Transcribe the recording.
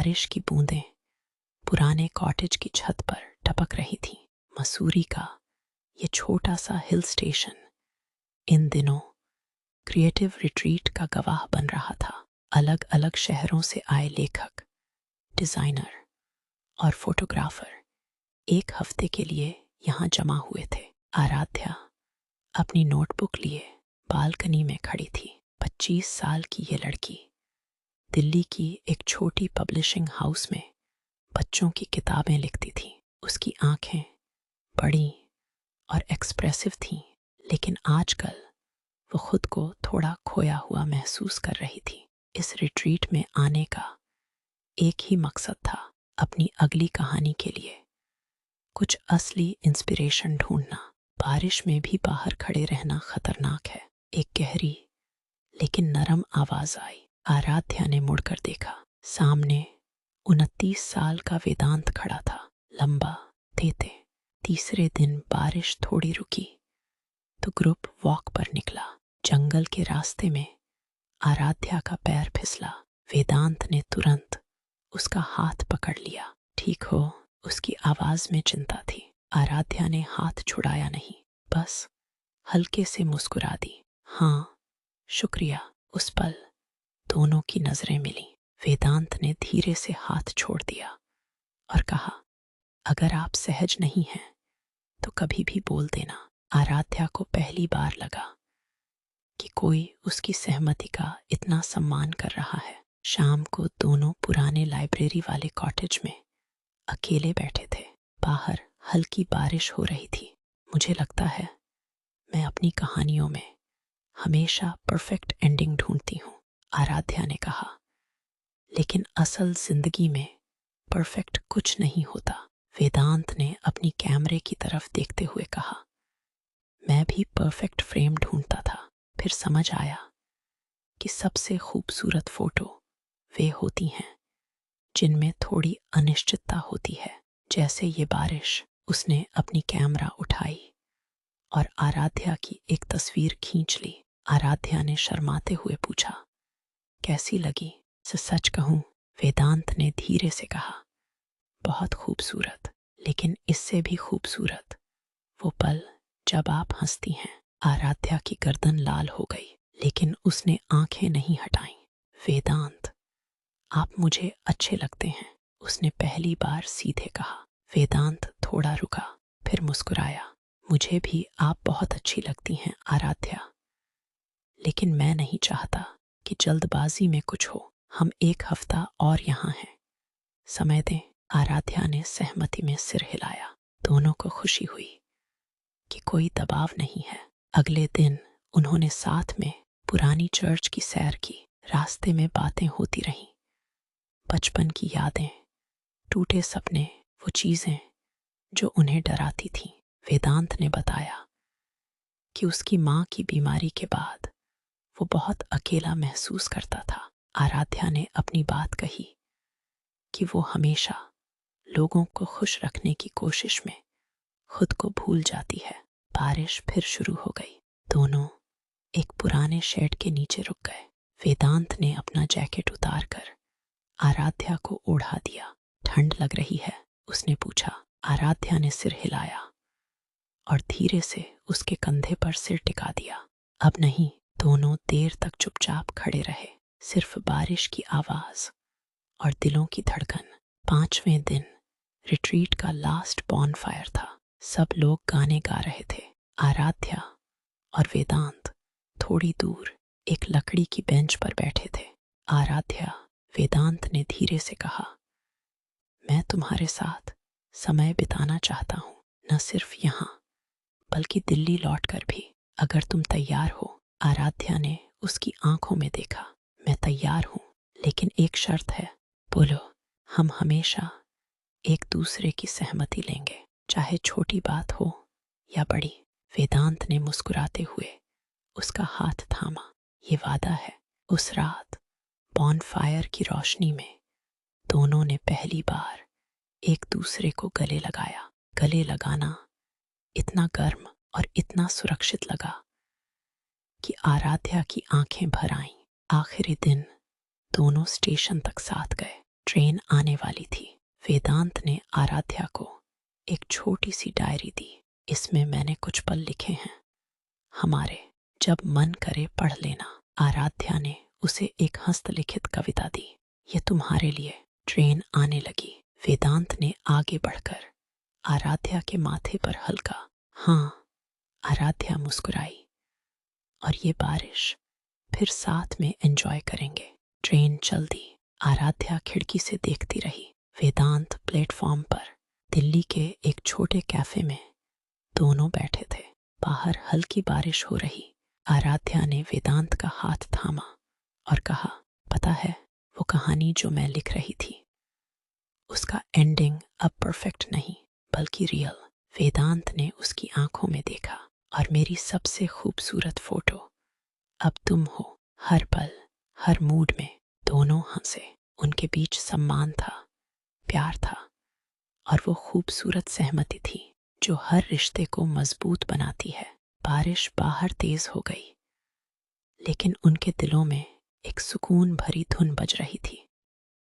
बारिश की बूंदें पुराने कॉटेज की छत पर टपक रही थीं। मसूरी का ये छोटा सा हिल स्टेशन इन दिनों क्रिएटिव रिट्रीट का गवाह बन रहा था। अलग अलग शहरों से आए लेखक, डिजाइनर और फोटोग्राफर एक हफ्ते के लिए यहाँ जमा हुए थे। आराध्या अपनी नोटबुक लिए बालकनी में खड़ी थी। 25 साल की ये लड़की दिल्ली की एक छोटी पब्लिशिंग हाउस में बच्चों की किताबें लिखती थी। उसकी आंखें बड़ी और एक्सप्रेसिव थीं, लेकिन आजकल वो खुद को थोड़ा खोया हुआ महसूस कर रही थी। इस रिट्रीट में आने का एक ही मकसद था, अपनी अगली कहानी के लिए कुछ असली इंस्पिरेशन ढूंढना। बारिश में भी बाहर खड़े रहना खतरनाक है। एक गहरी लेकिन नरम आवाज आई। आराध्या ने मुड़कर देखा। सामने 29 साल का वेदांत खड़ा था, लंबा, तेते। तीसरे दिन बारिश थोड़ी रुकी तो ग्रुप वॉक पर निकला। जंगल के रास्ते में आराध्या का पैर फिसला। वेदांत ने तुरंत उसका हाथ पकड़ लिया। ठीक हो? उसकी आवाज में चिंता थी। आराध्या ने हाथ छुड़ाया नहीं, बस हल्के से मुस्कुरा दी। हाँ, शुक्रिया। उस पल दोनों की नजरें मिलीं। वेदांत ने धीरे से हाथ छोड़ दिया और कहा, अगर आप सहज नहीं हैं तो कभी भी बोल देना। आराध्या को पहली बार लगा कि कोई उसकी सहमति का इतना सम्मान कर रहा है। शाम को दोनों पुराने लाइब्रेरी वाले कॉटेज में अकेले बैठे थे। बाहर हल्की बारिश हो रही थी। मुझे लगता है मैं अपनी कहानियों में हमेशा परफेक्ट एंडिंग ढूंढती हूँ, आराध्या ने कहा। लेकिन असल जिंदगी में परफेक्ट कुछ नहीं होता। वेदांत ने अपनी कैमरे की तरफ देखते हुए कहा, मैं भी परफेक्ट फ्रेम ढूंढता था। फिर समझ आया कि सबसे खूबसूरत फोटो वे होती हैं जिनमें थोड़ी अनिश्चितता होती है। जैसे ये बारिश। उसने अपनी कैमरा उठाई और आराध्या की एक तस्वीर खींच ली। आराध्या ने शर्माते हुए पूछा, कैसी लगी? सच कहूं, वेदांत ने धीरे से कहा, बहुत खूबसूरत। लेकिन इससे भी खूबसूरत वो पल जब आप हंसती हैं। आराध्या की गर्दन लाल हो गई, लेकिन उसने आंखें नहीं हटाईं। वेदांत, आप मुझे अच्छे लगते हैं, उसने पहली बार सीधे कहा। वेदांत थोड़ा रुका, फिर मुस्कुराया। मुझे भी आप बहुत अच्छी लगती हैं, आराध्या। लेकिन मैं नहीं चाहता कि जल्दबाजी में कुछ हो। हम एक हफ्ता और यहाँ हैं, समय दें। आराध्या ने सहमति में सिर हिलाया। दोनों को खुशी हुई कि कोई दबाव नहीं है। अगले दिन उन्होंने साथ में पुरानी चर्च की सैर की। रास्ते में बातें होती रहीं, बचपन की यादें, टूटे सपने, वो चीजें जो उन्हें डराती थीं। वेदांत ने बताया कि उसकी माँ की बीमारी के बाद वो बहुत अकेला महसूस करता था। आराध्या ने अपनी बात कही कि वो हमेशा लोगों को खुश रखने की कोशिश में खुद को भूल जाती है। बारिश फिर शुरू हो गई। दोनों एक पुराने शेड के नीचे रुक गए। वेदांत ने अपना जैकेट उतारकर आराध्या को ओढ़ा दिया। ठंड लग रही है? उसने पूछा। आराध्या ने सिर हिलाया और धीरे से उसके कंधे पर सिर टिका दिया। अब नहीं। दोनों देर तक चुपचाप खड़े रहे, सिर्फ बारिश की आवाज और दिलों की धड़कन। 5वें दिन रिट्रीट का लास्ट बॉनफायर था। सब लोग गाने गा रहे थे। आराध्या और वेदांत थोड़ी दूर एक लकड़ी की बेंच पर बैठे थे। आराध्या, वेदांत ने धीरे से कहा, मैं तुम्हारे साथ समय बिताना चाहता हूँ, न सिर्फ यहाँ बल्कि दिल्ली लौटकर भी, अगर तुम तैयार हो। आराध्या ने उसकी आंखों में देखा। मैं तैयार हूँ, लेकिन एक शर्त है। बोलो। हम हमेशा एक दूसरे की सहमति लेंगे, चाहे छोटी बात हो या बड़ी। वेदांत ने मुस्कुराते हुए उसका हाथ थामा। ये वादा है। उस रात बॉनफायर की रोशनी में दोनों ने पहली बार एक दूसरे को गले लगाया। गले लगाना इतना गर्म और इतना सुरक्षित लगा कि आराध्या की आंखें भर आईं। आखिरी दिन दोनों स्टेशन तक साथ गए। ट्रेन आने वाली थी। वेदांत ने आराध्या को एक छोटी सी डायरी दी। इसमें मैंने कुछ पल लिखे हैं हमारे, जब मन करे पढ़ लेना। आराध्या ने उसे एक हस्तलिखित कविता दी। ये तुम्हारे लिए। ट्रेन आने लगी। वेदांत ने आगे बढ़कर आराध्या के माथे पर हल्का हाँ। आराध्या मुस्कुराई। और ये बारिश फिर साथ में एंजॉय करेंगे। ट्रेन चल दी। आराध्या खिड़की से देखती रही। वेदांत प्लेटफॉर्म पर दिल्ली के एक छोटे कैफे में दोनों बैठे थे। बाहर हल्की बारिश हो रही। आराध्या ने वेदांत का हाथ थामा और कहा, पता है वो कहानी जो मैं लिख रही थी, उसका एंडिंग अब परफेक्ट नहीं बल्कि रियल। वेदांत ने उसकी आंखों में देखा। और मेरी सबसे खूबसूरत फोटो अब तुम हो। हर पल, हर मूड में। दोनों हंसे। उनके बीच सम्मान था, प्यार था और वो खूबसूरत सहमति थी जो हर रिश्ते को मजबूत बनाती है। बारिश बाहर तेज हो गई, लेकिन उनके दिलों में एक सुकून भरी धुन बज रही थी।